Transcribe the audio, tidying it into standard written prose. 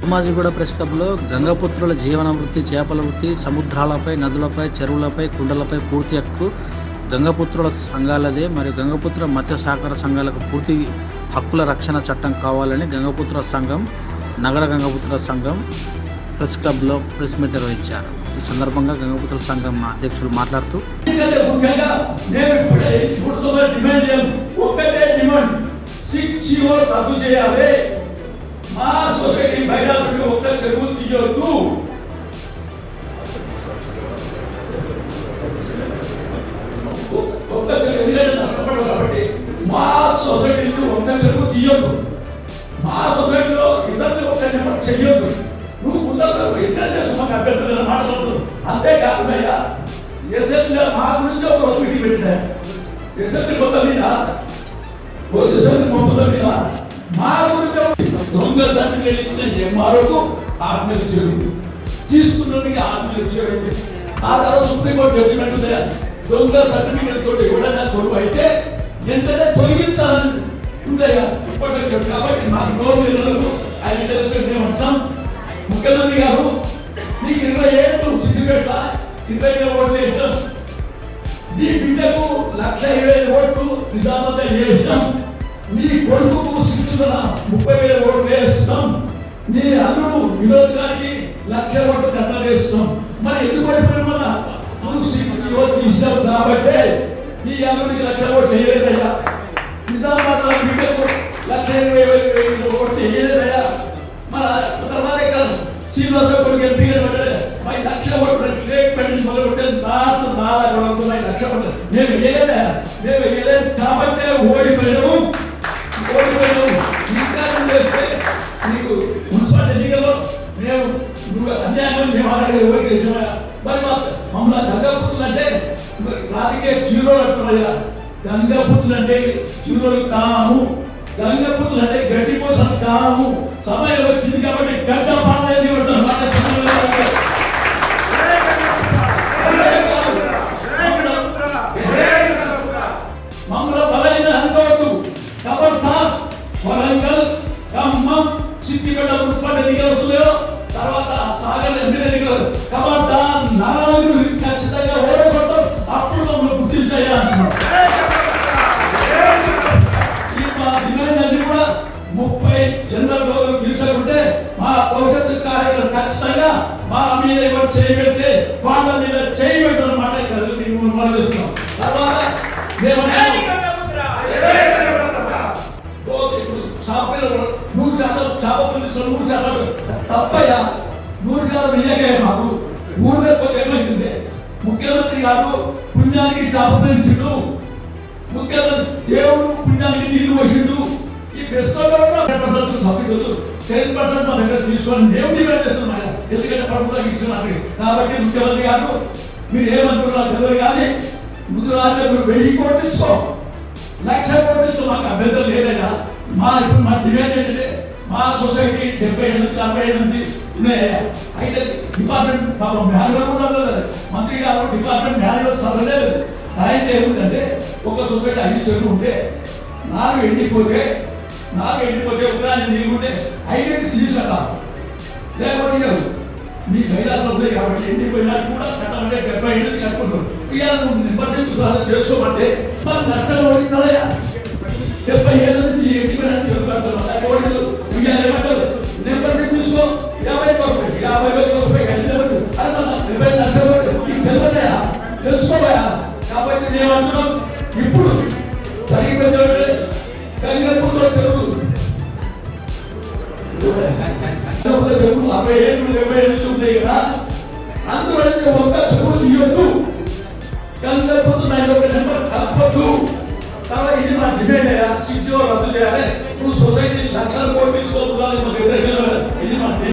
Somajiguda press క్లబ్లో గంగపుత్రుల జీవన వృత్తి, చేపల వృత్తి, సముద్రాలపై, నదులపై, చెరువులపై, కుండలపై పూర్తి హక్కు గంగపుత్రుల సంఘాలదే. మరియు గంగపుత్ర మత్స్య సహకార సంఘాలకు పూర్తి హక్కుల రక్షణ చట్టం కావాలని గంగపుత్ర సంఘం, నగర గంగపుత్ర సంఘం ప్రెస్ క్లబ్లో ప్రెస్ మీట్ నిర్వహించారు. ఈ సందర్భంగా గంగపుత్ర సంఘం అధ్యక్షులు మాట్లాడుతూ మా సొసైటీ బయటకు ఒక్క చెరువు తీయొద్దు. ఒక్క చెరువు నష్టపడదు కాబట్టి మా సొసైటీలో ఒక్క చెరువు తీయొద్దు. మా సొసైటీలో ఇద్దరిని ఒక్క నెంబర్ చెయ్యొద్దు. నువ్వు ముందర ఇద్దరు చేసి మాకు అభ్యర్థులను మాట్లాడుతుంది. అంతేకాకుండా ఎస్ఎంలో మా గురించి ఒక మీటింగ్ పెట్టినా ఎస్ఎంపీ మొత్తం మీద మా గురించి దొంగ సర్టిఫికేట్ ఇచ్చిన ఎంఆర్ఓకు 6 నెలలు జైలు, తీసుకున్నోడికి 6 నెలలు జైలు. ఆ తర్వాత సుప్రీంకోర్టు జడ్జిమెంట్ ఉంది, దొంగ సర్టిఫికేట్ తోటి ఎవడైనా గొడవ అయితే వెంటనే తొలగించాలని ఉందయ్యా ఇప్పటికీ. కాబట్టి మాకు 4 నెలలకు 5 నెలలకు మేమంటాం, ముఖ్యమంత్రి గారు నీకు 20 ఏళ్ళు సిద్ధిపేట 20 ఓట్లు వేసాం, నీ బిడ్డకు 1,20,000 ఓట్లు నిజామాబాద్ వేసాం, నీ కొడుకు 30,000 ఓట్లు వేస్తాం, నీ అల్లుడు వినోద్ గారికి 1,00,000 ఓట్లు కన్నా వేస్తాం. మరి ఎందుకు ఓడిపోయినా నువ్వు ఇస్తావు కాబట్టి నీ అల్లుడికి 1,00,000 ఓట్లు వేయలేదయ్యా. నిజామాబాద్ బిడ్డకు 1,20,000 ఓట్లు వేయలేదయ్యా. మన తర్వాత ఇక్కడ శ్రీనివాస కొడుకు ఎంపీ గారు 1,00,000 ఓట్లు స్టేట్మెంట్ మొదలుపెట్టే 1,00,000 ఓట్లు మేము వేయలేదా? మేము వేయలేదు కాబట్టి ఓడిపోయాము. ఇంకా చేస్తే నీకు మున్సిపల్ ఎన్నికల్లో మేము నువ్వు అన్యాయం మేము ఎవరికి వేసామా? మరి మమ్మల్ని గంగపుత్రులు అంటే రాజకీయ జీరోలు అంటున్నాయా? గంగపుత్రులు అంటే జీరోలు కాము, గంగపుత్రులు అంటే గడ్డి కోసం కాము. సమయం వచ్చింది కాబట్టి గడ్డ పాలన మమ్మల్ని బలైన అనుకోవద్దు. వరంగల్, ఖమ్మం, సిద్దిపేట మున్సిపల్ ఎన్నికలు వస్తున్నాయో తర్వాత సాగర్ ఎమ్మెల్యే ఎన్నికలు కాబట్టి 4 ఖచ్చితంగా ఓడగొట్టం. అప్పుడు మమ్మల్ని గుర్తించాయా అంటున్నాం. ఈ మా డిమాండ్ అన్ని కూడా 30 జనరల్ రోజులు తీసుకుంటే మా భవిష్యత్తు కార్యక్రమం ఖచ్చితంగా మా మీద ఎవరు చేయబెడితే వాళ్ళ మీద చేయబెట్టడం మాట మనం చెప్తున్నాం. తర్వాత మేము తప్పయ్యా 100% ఇయ్యగా మాకు ఊరిలో ఏమైంది? ముఖ్యమంత్రి గారు పుణ్యానికి చాపపించుడు, ముఖ్యమంత్రి దేవుడు పుణ్యానికి నీళ్లు పోసిండు. ఈ బెస్ట్ సబ్సిడీలు 10% మా దగ్గర తీసుకొని మేము డిమాండ్ చేస్తున్నాం. ఎందుకంటే ప్రభుత్వం ఇచ్చినట్టు. కాబట్టి ముఖ్యమంత్రి గారు మీరు ఏమంటున్నారు తెలియదు కానీ ముందు రాజు 1000 కోట్లు ఇస్తాం, 1,00,000 కోట్లు ఇస్తాం. మాకు అభ్యంతరం లేదైనా ఇప్పుడు మా డిమాండ్ ఏంటంటే మా సొసైటీ 70-80 ఉన్నాయి. అయితే డిపార్ట్మెంట్ పాపం మ్యాన్యువల్ కూడా మంత్రి గారు డిపార్ట్మెంట్ మ్యాన్యువల్ చదవలేదు. అయితే ఏమిటంటే ఒక సొసైటీ 5 చెట్లు ఉంటే 4 ఎండిపోతే ఉగ్రాన్ని నీకుంటే 5 తీసుకుంటా. లేకపోతే మీ కైలాసం ఉన్నాయి కాబట్టి ఎండిపోయినా కూడా కట్టమంటే 70 ఏళ్ళు కట్టుకుంటారు. ఇక నువ్వు మెంబర్షిప్ చేసుకోమంటే మాకు నష్టం ఓడించాలయా? 70 ఏళ్ళ నుంచి ఎండిపోయినా చెప్తారు. మెంబర్షిప్ తీసుకో 50,000 తెలుసుకోయా? కాబట్టి మేము అంటున్నాం ఇప్పుడు జరిగిన గంగపుత్రుల చెరువులు 60 ఏళ్ళు 70 ఏళ్ళు ఉన్నాయి కదా, అందులో ఒక్క చెరువు తీయొద్దు. గంగపుత్రులు